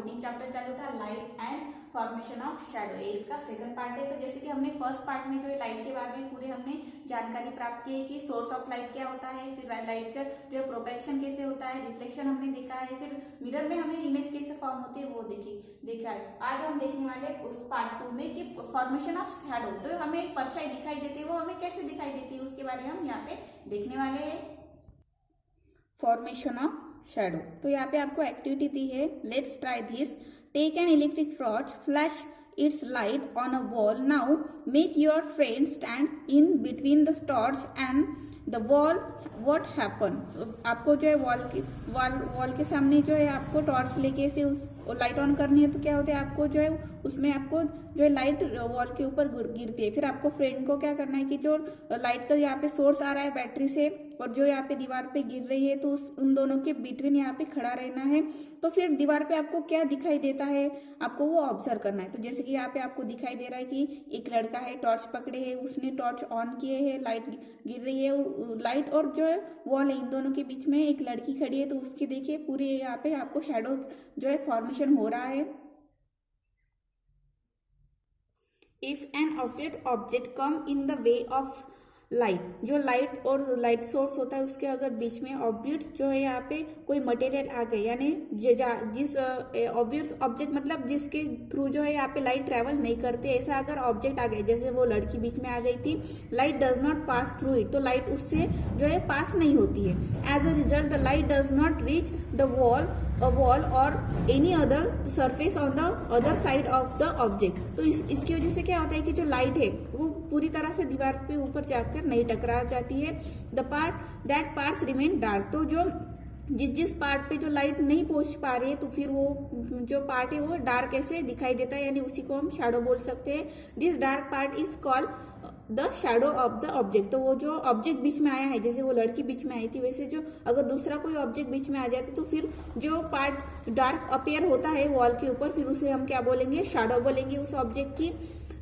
14 chapter चालू था, light and formation of shadow. ये इसका सेकंड पार्ट है। तो जैसे कि हमने फर्स्ट पार्ट में जो है लाइट के बारे में पूरे हमने जानकारी प्राप्त की है कि सोर्स ऑफ लाइट क्या होता है, फिर लाइट का जो है प्रोपेक्शन कैसे होता है, रिफ्लेक्शन हमने देखा है, फिर मिरर में हमने इमेज कैसे फॉर्म होते हैं वो देखा है। आज हम देखने वाले उस पार्ट 2 में कि फॉर्मेशन ऑफ शैडो, तो हमें एक परछाई दिखाई देती है वो हमें कैसे दिखाई देती है उसके बारे में हम यहाँ पे देखने वाले हैं। फॉर्मेशन ऑफ शैडो, तो यहाँ पे आपको एक्टिविटी दी है, let's try this. Take an electric torch, flash its light on a wall. Now make your friend stand in between the torch and the wall. What happens? So, आपको जो है wall के सामने जो है आपको टॉर्च लेके से उस लाइट ऑन करनी है, तो क्या होता है आपको जो है उसमें आपको जो है लाइट वॉल के ऊपर गिरती है। फिर आपको फ्रेंड को क्या करना है कि जो लाइट का यहाँ पे सोर्स आ रहा है बैटरी से और जो यहाँ पे दीवार पे गिर रही है, तो उन दोनों के बिटवीन यहाँ पे खड़ा रहना है। तो फिर दीवार पे आपको क्या दिखाई देता है आपको वो ऑब्जर्व करना है। तो जैसे कि यहाँ पे आपको दिखाई दे रहा है कि एक लड़का है, टॉर्च पकड़े है, उसने टॉर्च ऑन किए है, लाइट गिर रही है, लाइट और जो है वॉल है, इन दोनों के बीच में एक लड़की खड़ी है। तो उसकी देखिए पूरे यहाँ पे आपको शैडो जो है फॉर्मेशन हो रहा है। If an object come in the way of light, जो लाइट और लाइट सोर्स होता है उसके अगर बीच में ऑब्जेक्ट जो है यहाँ पे कोई मटेरियल आ गए, यानी जिस ऑब्जेक्ट मतलब जिसके थ्रू जो है यहाँ पे लाइट ट्रेवल नहीं करते, ऐसा अगर ऑब्जेक्ट आ गए, जैसे वो लड़की बीच में आ गई थी, light does not pass through it, तो लाइट उससे जो है पास नहीं होती है। As a result the light does not reach the wall और any other surface on the other side of the object. तो इसकी वजह से क्या होता है कि जो लाइट है वो पूरी तरह से दीवार पे ऊपर जाकर नहीं टकरा जाती है। The part that parts remain dark, तो जो जिस पार्ट पे जो लाइट नहीं पहुंच पा रही है तो फिर वो जो पार्ट है वो डार्क ऐसे दिखाई देता है, यानी उसी को हम शैडो बोल सकते हैं। This dark part is called the shadow of the object. तो वो जो ऑब्जेक्ट बीच में आया है, जैसे वो लड़की बीच में आई थी, वैसे जो अगर दूसरा कोई ऑब्जेक्ट बीच में आ जाता तो फिर जो पार्ट डार्क अपीयर होता है वॉल के ऊपर, फिर उसे हम क्या बोलेंगे, शैडो बोलेंगे उस ऑब्जेक्ट की।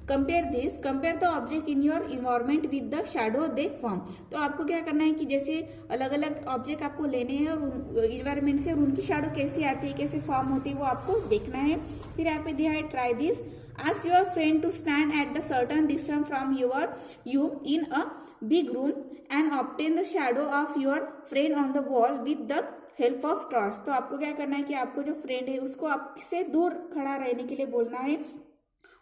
Compare the object in your environment with the shadow they form. तो आपको क्या करना है कि जैसे अलग अलग ऑब्जेक्ट आपको लेने हैं और इन्वायरमेंट से और उनकी शैडो कैसे आती है, कैसे फॉर्म होती है, वो आपको देखना है। फिर यहाँ पे दिया है try this. Ask your friend to stand at the certain distance from you in a big room and obtain the shadow of your friend on the wall with the help of torch। तो आपको क्या करना है कि आपको जो friend है उसको आपसे दूर खड़ा रहने के लिए बोलना है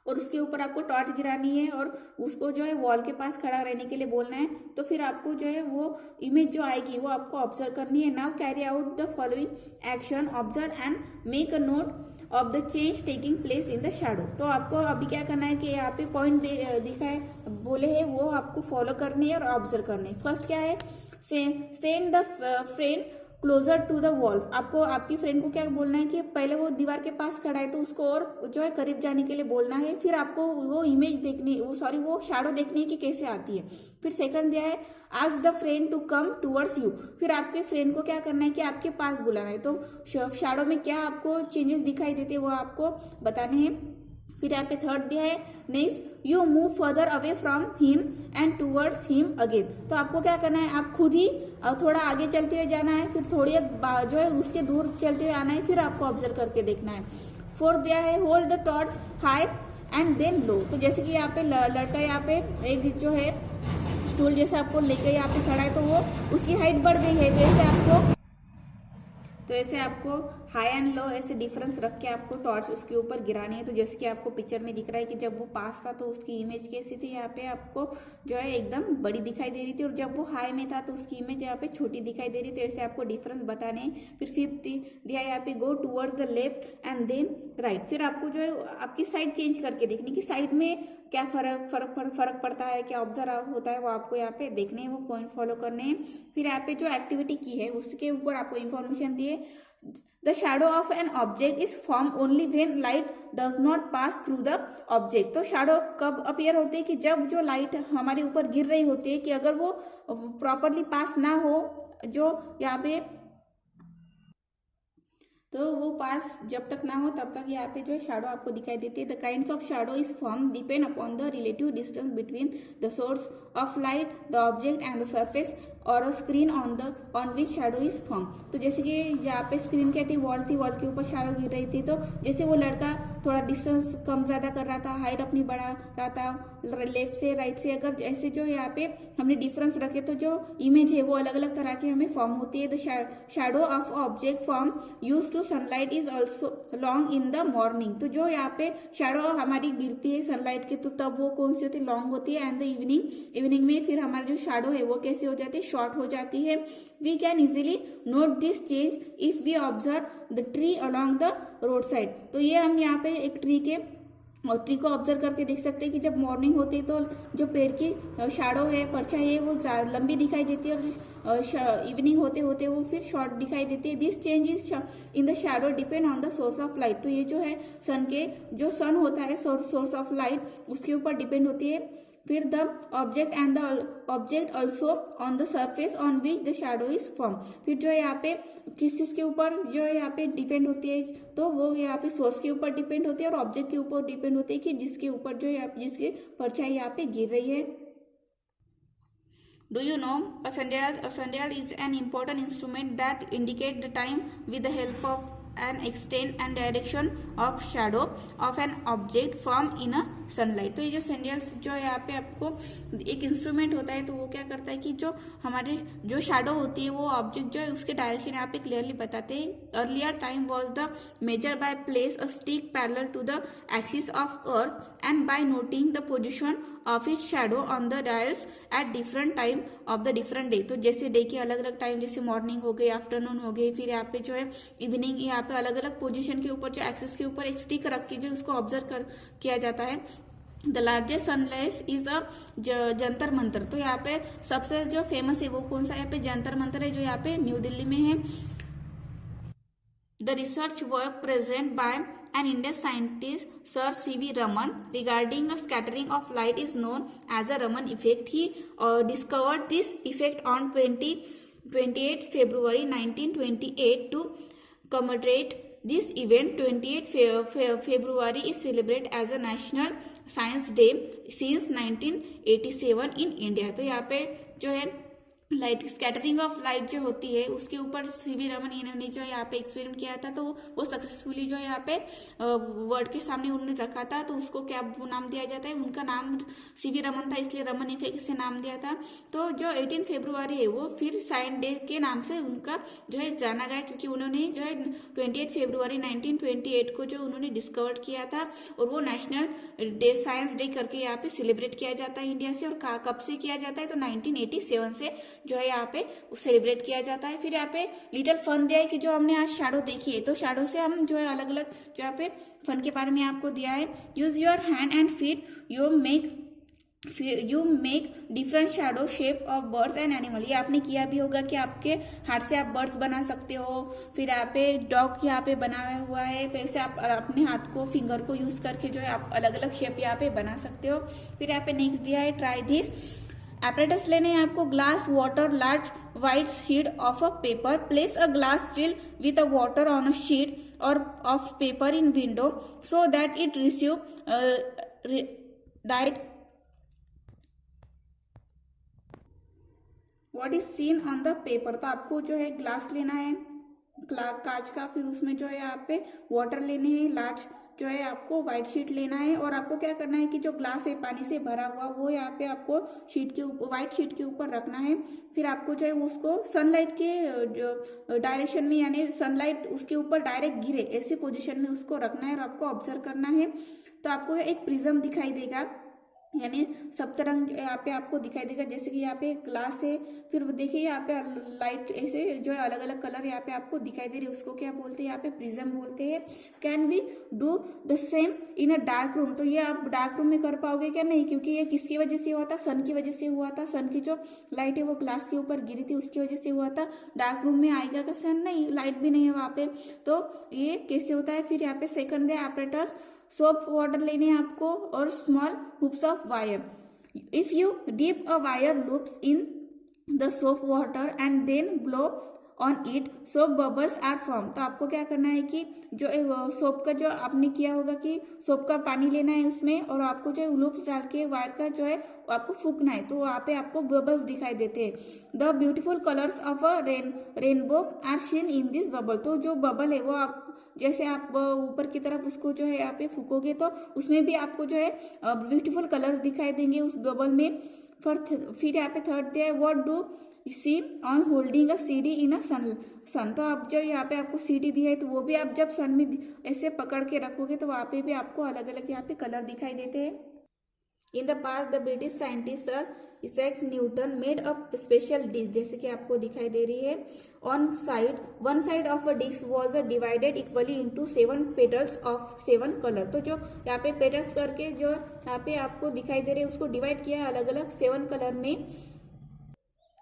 और उसके ऊपर आपको टॉर्च गिरानी है और उसको जो है वॉल के पास खड़ा रहने के लिए बोलना है। तो फिर आपको जो है वो इमेज जो आएगी वो आपको ऑब्जर्व करनी है। Now carry out the following action, observe and make a note of the change taking place in the shadow. तो आपको अभी क्या करना है कि यहाँ पे पॉइंट दिखाए बोले है वो आपको फॉलो करने और ऑब्जर्व करने। फर्स्ट क्या है, send the friend closer to the wall. आपको आपकी फ्रेंड को क्या बोलना है कि पहले वो दीवार के पास खड़ा है तो उसको और जो है करीब जाने के लिए बोलना है। फिर आपको वो इमेज देखनी, वो शैडो देखनी है कि कैसे आती है। फिर सेकंड दिया है, ask the friend to come towards you. फिर आपके फ्रेंड को क्या करना है कि आपके पास बुलाना है। तो शैडो में क्या आपको चेंजेस दिखाई देते हैं वो आपको बताने हैं। फिर यहाँ पे थर्ड दिया है, next you move further away from him and towards him again. तो आपको क्या करना है, आप खुद ही थोड़ा आगे चलते हुए जाना है, फिर थोड़ी जो है उसके दूर चलते हुए आना है, फिर आपको ऑब्जर्व करके देखना है। फोर्थ दिया है, hold the torch high and then low. तो जैसे कि यहाँ पे लड़का यहाँ पे एक जो है स्टूल जैसे आपको लेके यहाँ पे खड़ा है तो वो उसकी हाइट बढ़ गई है, तो ऐसे आपको हाई एंड लो ऐसे डिफरेंस रख के आपको टॉर्च उसके ऊपर गिरानी है। तो जैसे कि आपको पिक्चर में दिख रहा है कि जब वो पास था तो उसकी इमेज कैसी थी, यहाँ पे आपको जो है एकदम बड़ी दिखाई दे रही थी, और जब वो हाई में था तो उसकी इमेज यहाँ पे छोटी दिखाई दे रही थी। ऐसे आपको डिफरेंस बताने हैं। फिर फिफ्थ दिया यहाँ पे, go towards the left and then right. फिर आपको जो है आपकी साइड चेंज करके देखनी कि साइड में क्या फर्क पड़ता है, क्या ऑब्जर्व होता है, वो आपको यहाँ पे देखने हैं, वो पॉइंट फॉलो करने हैं। फिर यहाँ पे जो एक्टिविटी की है उसके ऊपर आपको इन्फॉर्मेशन दिए। The shadow of an object is form only when light does not pass through the object. तो शैडो कब अपीयर होते हैं कि जब जो लाइट हमारे ऊपर गिर रही होती है, कि अगर वो प्रॉपरली पास ना हो, जो यहाँ पे तो वो पास जब तक ना हो तब तक यहाँ पे जो है शैडो आपको दिखाई देती है। The kinds of shadow is form depend upon the relative distance between the source of light, the object and the surface और a screen on which shadow is form. तो जैसे कि यहाँ पे स्क्रीन क्या थी, वॉल थी, वॉल के ऊपर शैडो गिर रही थी। तो जैसे वो लड़का थोड़ा डिस्टेंस कम ज्यादा कर रहा था, हाइट अपनी बढ़ा रहा था लेफ्ट से राइट से, अगर ऐसे जो यहाँ पे हमने डिफरेंस रखे तो जो इमेज है वो अलग अलग तरह की हमें फॉर्म होती है। The shadow of object form use to sunlight is also long in the morning. तो जो यहाँ पे शैडो हमारी गिरती है सनलाइट के, तो तब वो कौन सी होती है, लॉन्ग होती है। एंड द इवनिंग में फिर हमारी जो शैडो है वो कैसे हो जाती है, शॉर्ट हो जाती है। We can easily note this change if we observe the tree along the road side. तो ये हम यहाँ पे एक ट्री को ऑब्जर्व करके देख सकते हैं कि जब मॉर्निंग होती है तो जो पेड़ की शैडो है, परछाई है, वो लंबी दिखाई देती है, और इवनिंग होते होते वो फिर शॉर्ट दिखाई देती है। This change is in the shadow depend on the source of light. तो ये जो है सन होता है सोर्स ऑफ लाइट, उसके ऊपर डिपेंड होती है। फिर the object and the object also on the surface on which the shadow is form. फिर जो है यहाँ पे किस के ऊपर जो है यहाँ पे डिपेंड होती है, तो वो यहाँ पे सोर्स के ऊपर डिपेंड होती है और ऑब्जेक्ट के ऊपर डिपेंड होती है कि जिसके ऊपर जो है जिसकी परछाई यहाँ पे गिर रही है। Do you know a sundial is an important instrument that indicate the time with the help of an extent and direction of shadow of an object formed in a sunlight। तो ये जो sundial जो है यहाँ पे आपको एक instrument होता है, तो वो क्या करता है कि जो हमारे जो शैडो होती है वो ऑब्जेक्ट जो है उसके डायरेक्शन यहाँ पे क्लियरली बताते हैं। Earlier time was the measure by place a stick parallel to the axis of earth and by noting the position of it shadow on the dials at different time of the different day. तो जैसे day के अलग अलग time, जैसे morning हो गई, afternoon हो गई, फिर यहाँ पे जो है इवनिंग, यहाँ पे अलग अलग पोजीशन के ऊपर जो एक्सिस के ऊपर एक स्टिक रख के जो उसको ऑब्जर्व किया जाता है। The largest sunlight is the Jantar Mantar. तो यहाँ पे सबसे जो फेमस है वो कौन सा, यहाँ पे जंतर मंतर है जो यहाँ पे न्यू दिल्ली में है। The research work present by an Indian scientist, Sir C.V. Raman, regarding a scattering of light is known as a Raman effect. He discovered this effect on 28 February 1928. To commemorate this event, 28 February is celebrated as a National Science Day since 1987 in India। तो यहाँ पे जो है light scattering of light जो होती है उसके ऊपर सीवी रमन इन्होंने जो यहाँ पे एक्सपेरिमेंट किया था, तो वो सक्सेसफुली जो यहाँ पे वर्ल्ड के सामने उन्होंने रखा था। तो उसको क्या नाम दिया जाता है, उनका नाम सीवी रमन था इसलिए रमन इफेक्ट से नाम दिया था। तो जो 18 फरवरी है वो फिर साइंस डे के नाम से उनका जो है जाना गया, क्योंकि उन्होंने जो है 28 फरवरी 1928 को जो उन्होंने डिस्कवर किया था, और वो नेशनल डे साइंस डे करके यहाँ पे सेलिब्रेट किया जाता है इंडिया से। और कब से किया जाता है, तो 1987 से जो है यहाँ पे सेलिब्रेट किया जाता है। फिर यहाँ पे लिटिल फन दिया है कि जो हमने आज शैडो देखी है, तो शैडो से हम जो है अलग अलग जो यहाँ पे फन के बारे में आपको दिया है। Use your hand and feet, you make different shadow shape of birds and animal. ये आपने किया भी होगा कि आपके हाथ से आप बर्ड्स बना सकते हो। फिर यहाँ पे डॉग यहाँ पे बनाया हुआ है, तो ऐसे आप अपने हाथ को फिंगर को यूज करके जो है आप अलग अलग शेप यहाँ पे बना सकते हो। फिर यहाँ पे नेक्स्ट दिया है ट्राई दिस apparatus लेने हैं आपको। Glass water large white sheet of a paper, place a glass filled with a water on a sheet or of paper in window so that it receive light what is seen on the paper। तो आपको जो है glass लेना है कांच का, फिर उसमें जो है यहाँ पे वाटर लेने हैं, लार्ज जो है आपको व्हाइट शीट लेना है, और आपको क्या करना है कि जो ग्लास है पानी से भरा हुआ वो यहाँ पे आपको शीट के ऊपर व्हाइट शीट के ऊपर रखना है। फिर आपको जो है उसको सनलाइट के जो डायरेक्शन में, यानी सनलाइट उसके ऊपर डायरेक्ट गिरे ऐसे पोजीशन में उसको रखना है और आपको ऑब्जर्व करना है। तो आपको एक प्रिज्म दिखाई देगा, यानी सप्तरंग यहाँ पे आपको दिखाई देगा। जैसे कि यहाँ पे ग्लास है, फिर देखिए यहाँ पे लाइट ऐसे जो है अलग अलग कलर यहाँ पे आपको दिखाई दे रही है, उसको क्या बोलते हैं, यहाँ पे प्रिज्म बोलते हैं। Can we do the same in a dark room. तो ये आप डार्क रूम में कर पाओगे क्या, नहीं, क्योंकि ये किसकी वजह से हुआ था, सन की वजह से हुआ था। सन की जो लाइट है वो ग्लास के ऊपर गिरी थी, उसकी वजह से हुआ था। डार्क रूम में आएगा का सन, नहीं, लाइट भी नहीं है वहां पे, तो ये कैसे होता है। फिर यहाँ पे सेकंड है apparatus, सोप वाटर लेने हैं आपको, और small hoops of wire. If you dip a wire loops in the soap water and then blow on it soap bubbles are form. तो आपको क्या करना है कि जो सोप का जो आपने किया होगा कि सोप का पानी लेना है उसमें, और आपको जो है लूप्स डाल के वायर का जो है आपको फूकना है, तो वहाँ पे आपको बबल्स दिखाई देते हैं। The beautiful colours of a rainbow are seen in this bubble. तो जो बबल है वो आप जैसे आप ऊपर की तरफ उसको जो है यहाँ पे फूकोगे तो उसमें भी आपको जो है ब्यूटीफुल कलर्स दिखाई देंगे उस बबल में। फिर यहाँ पे थर्ड दिया है what do see on holding a CD in a sun. तो आप जो यहाँ पे आपको सीडी दी है तो वो भी आप जब सन में ऐसे पकड़ के रखोगे तो वहाँ पे भी आपको अलग अलग यहाँ पे कलर दिखाई देते हैं। In the past the British scientist sir Isaacs Newton made a special disc, जैसे कि आपको दिखाई दे रही है। One side of a disc was divided equally into 7 petals of 7 colour. तो जो यहाँ पे पेटल्स करके जो यहाँ पे आपको दिखाई दे रहे हैं उसको डिवाइड किया है अलग अलग 7 कलर में,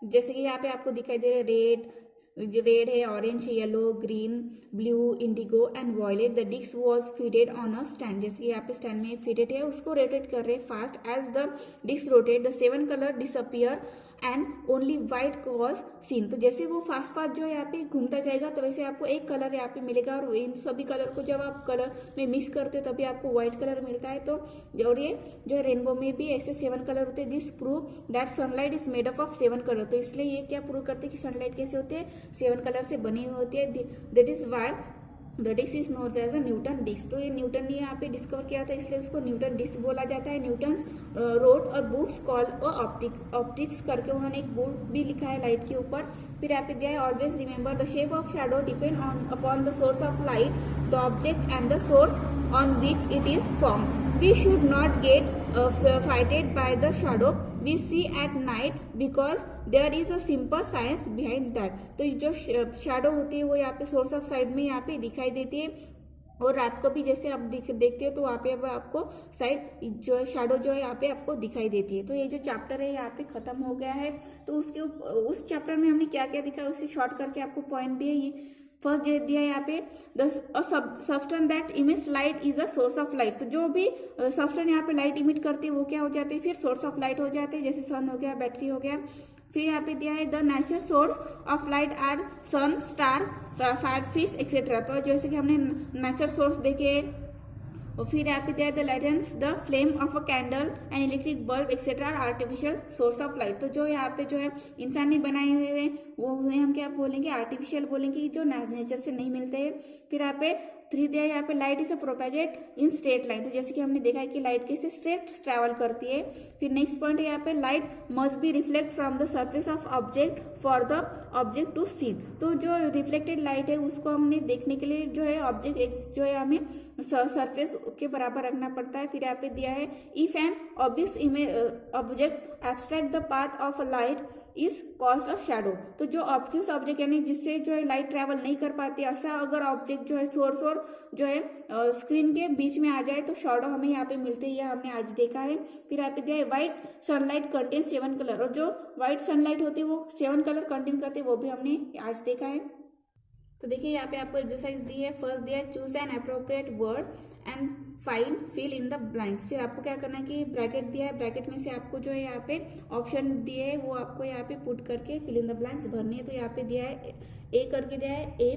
जैसे कि यहाँ पे आपको दिखाई दे रहे रेड है, orange, yellow, green, blue, indigo and violet. The disc was fitted on a stand, जैसे कि यहाँ पे स्टैंड में फिटेड है, उसको रोटेट कर रहे fast. As the disc rotate the 7 colour disappear and only white was seen. तो जैसे वो फास्ट जो यहाँ पे घूमता जाएगा तो वैसे आपको एक कलर यहाँ पे मिलेगा, और इन सभी कलर को जब आप कलर में मिक्स करते हो तभी आपको व्हाइट कलर मिलता है। तो और ये जो रेनबो में भी ऐसे 7 कलर होते हैं। This prove that sunlight is made up of 7 colour. तो इसलिए ये क्या प्रूव करते हैं कि सनलाइट कैसे होते हैं, 7 कलर से बनी हुई होती है। That is why the disc is known as a Newton disc. तो ये न्यूटन ने यहाँ पे डिस्कवर किया था इसलिए उसको न्यूटन डिस्क बोला जाता है। न्यूटन रोड और बुक्स कॉल्ड ऑप्टिक्स करके उन्होंने एक बुक भी लिखा है लाइट के ऊपर। फिर यहाँ पे दिया है always remember the shape of shadow depend on upon the source of light, the object and the source on which it is form. We should not get frightened by the shadow we see at night because there is a simple science behind that। तो जो shadow होती है वो यहाँ पे source of side में यहाँ पे दिखाई देती है, और रात को भी जैसे आप देखते हो तो वहाँ पे आपको साइड जो है शैडो जो है यहाँ पे आपको दिखाई देती है। तो ये जो चैप्टर है यहाँ पे खत्म हो गया है। तो उसके उस चैप्टर में हमने क्या क्या दिखा उसे शॉर्ट करके आपको पॉइंट दिए। ये फर्स्ट दिया है यहाँ पे the substance that emits light is a source of light. तो जो भी सब्सटेंस यहाँ पे लाइट इमिट करती है वो क्या हो जाते हैं, फिर सोर्स ऑफ लाइट हो जाते हैं, जैसे सन हो गया, बैटरी हो गया। फिर यहाँ पे दिया है the natural source of light are sun, star, fire, fish etcetera. तो जैसे कि हमने नेचुरल सोर्स देखे। और फिर यहाँ पे दिया है the lightens the flame of a candle and electric bulb etcetera artificial source of light. तो जो यहाँ पे जो है इंसान ने बनाए हुए हैं वो उन्हें हम क्या बोलेंगे, आर्टिफिशियल बोलेंगे, जो नेचर से नहीं मिलते हैं। फिर यहाँ पे 3 दिया है यहाँ पे light is a propagate in straight line. तो जैसे कि हमने देखा है कि लाइट कैसे स्ट्रेट ट्रैवल करती है। फिर नेक्स्ट पॉइंट है यहाँ पे light must be reflect from the surface of object for the object to see. तो जो रिफ्लेक्टेड लाइट है उसको हमने देखने के लिए जो है ऑब्जेक्ट जो है हमें सरफेस के बराबर रखना पड़ता है। फिर यहाँ पे दिया है if an object abstract the path of light is caused a shadow. तो जो ऑब्ट्यूस ऑब्जेक्ट यानी जिससे जो है लाइट ट्रैवल नहीं कर पाती, ऐसा अगर ऑब्जेक्ट जो है सोर्स और जो है स्क्रीन के बीच में आ जाए तो शैडो हमें यहाँ पे मिलते हैं, हमने आज देखा है। फिर यहाँ पे दिया है व्हाइट सनलाइट कंटेन 7 कलर, और जो व्हाइट सनलाइट होती है वो 7 कलर कंटेन करते हैं, वो भी हमने आज देखा है। तो देखिए यहाँ पे आपको एक्सरसाइज दी है। फर्स्ट दिया है choose an appropriate word and find fill in the blanks. फिर आपको क्या करना है कि ब्रैकेट दिया है, ब्रैकेट में से आपको जो है यहाँ पे ऑप्शन दिए है वो आपको यहाँ पे पुट करके फिल इन द ब्लैंक्स भरनी है। तो यहाँ पे दिया है ए करके दिया है A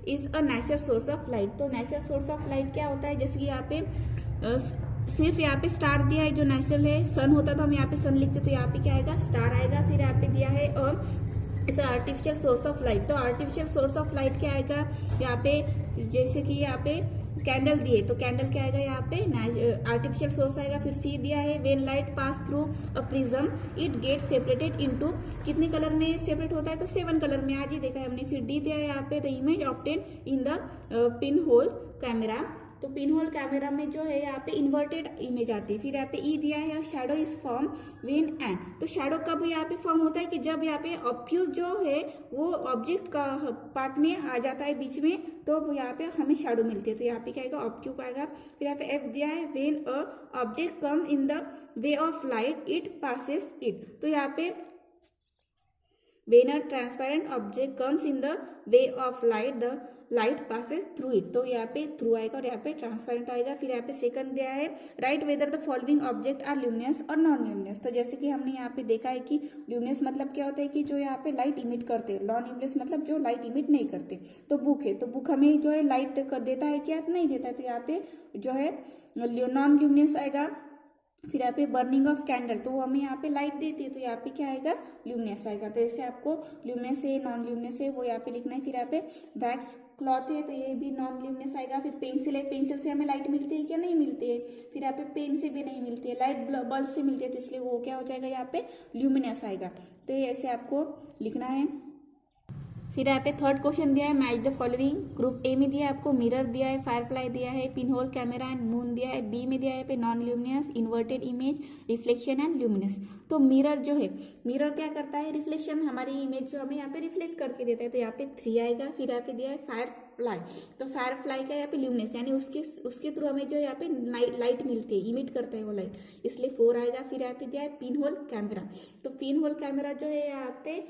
is a natural source of light. तो नेचुरल सोर्स ऑफ लाइट क्या होता है, जैसे कि यहाँ पे सिर्फ यहाँ पे स्टार दिया है जो नेचुरल है। सन होता तो हम यहाँ पे सन लिखते तो यहाँ पे क्या आएगा, स्टार आएगा। फिर यहाँ पे दिया है it's artificial source of light. तो आर्टिफिशियल सोर्स ऑफ लाइट क्या आएगा यहाँ पे, जैसे कि यहाँ पे कैंडल दिए तो कैंडल क्या आएगा यहाँ पे आर्टिफिशियल सोर्स आएगा। फिर सी दिया है when light pass through a prism it get separated into, कितने कलर में सेपरेट होता है, तो 7 कलर में, आज ही देखा है हमने। फिर डी दिया है यहाँ पे the image obtain in the pin hole camera. तो पिन होल कैमरा में जो है यहाँ पे इन्वर्टेड इमेज आती है। फिर यहाँ पे ई दिया है shadow is form when an. तो शैडो कब यहाँ पे फॉर्म होता है कि जब यहाँ पे ऑब्ट्यूस जो है वो ऑब्जेक्ट का पाथ में आ जाता है बीच में, तो यहाँ पे हमें शैडो मिलती है। तो यहाँ पे क्या आएगा, ऑब्ट्यू का आएगा। फिर यहाँ पे एफ दिया है when a object come in the way of light it passes it. तो यहाँ पे when a transparent object comes in the way of light the light passes through it. तो यहाँ पे थ्रू आएगा और यहाँ पे ट्रांसपेरेंट आएगा। फिर यहाँ पे सेकंड दिया है write whether the following object are luminous और नॉन ल्यूमिनस। तो जैसे कि हमने यहाँ पे देखा है कि ल्यूमिनस मतलब क्या होता है कि जो यहाँ पे लाइट इमिट करते हैं, नॉन ल्यूमिनस मतलब जो लाइट इमिट नहीं करते। तो बुक है, तो बुक हमें जो है लाइट कर देता है क्या, नहीं देता है। तो यहाँ पे जो है नॉन ल्यूमिनस आएगा। फिर यहाँ पे बर्निंग ऑफ कैंडल, तो वो हमें यहाँ पे लाइट देती है, तो यहाँ पे क्या आएगा, ल्यूमिनस आएगा। तो ऐसे आपको ल्यूमिनस है, नॉन ल्यूमिनस है वो यहाँ पे लिखना है। फिर यहाँ पे वैक्स क्लॉथ है, तो ये भी नॉन ल्यूमिनस आएगा। फिर पेंसिल है, पेंसिल से हमें लाइट मिलती है क्या, नहीं मिलती है। फिर यहाँ पे पेन से भी नहीं मिलती है, लाइट बल्ब से मिलती है, तो इसलिए वो क्या हो जाएगा, यहाँ पे ल्यूमिनस आएगा। तो ये ऐसे आपको लिखना है। फिर यहाँ पे थर्ड क्वेश्चन दिया है match the following. Group A में दिया है आपको मिरर दिया है, फायरफ्लाई दिया है, पिनहोल कैमरा एंड मून दिया है। बी में दिया है पे non luminous, inverted image, reflection and luminous. तो मिरर जो है, मिरर क्या करता है, रिफ्लेक्शन, हमारी इमेज जो हमें यहाँ पे रिफ्लेक्ट करके देता है। तो यहाँ पे 3 आएगा। फिर यहाँ पे दिया है फायरफ्लाई, तो फायरफ्लाई का यहाँ पे ल्यूमिनस यानी उसके थ्रू हमें जो यहाँ पे लाइट मिलती है, इमिट करता है वो लाइट, इसलिए 4 आएगा। फिर यहाँ पे दिया है पिनहोल कैमरा, तो पिनहोल कैमरा जो है यहाँ पे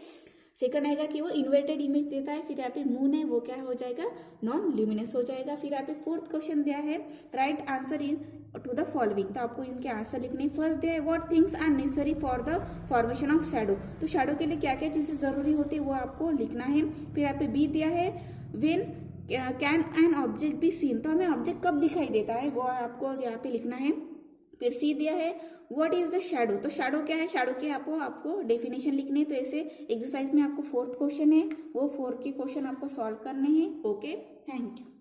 सेकंड आएगा कि वो इन्वर्टेड इमेज देता है। फिर यहाँ पे मून है, वो क्या हो जाएगा, नॉन ल्यूमिनस हो जाएगा। फिर यहाँ पे फोर्थ क्वेश्चन दिया है write answer in to the following, तो आपको इनके आंसर लिखने। फर्स्ट दिया है what things are necessary for the formation of shadow, तो शैडो के लिए क्या क्या चीजें जरूरी होती है वो आपको लिखना है। फिर यहाँ पे बी दिया है when can an object be seen, तो हमें ऑब्जेक्ट कब दिखाई देता है वो आपको यहाँ पे लिखना है। फिर सी दिया है व्हाट इज द शैडो, तो शैडो क्या है, शैडो की आपको डेफिनेशन लिखनी है। तो ऐसे एक्सरसाइज में आपको फोर्थ क्वेश्चन है, वो 4 के क्वेश्चन आपको सॉल्व करने हैं। Okay, thank you.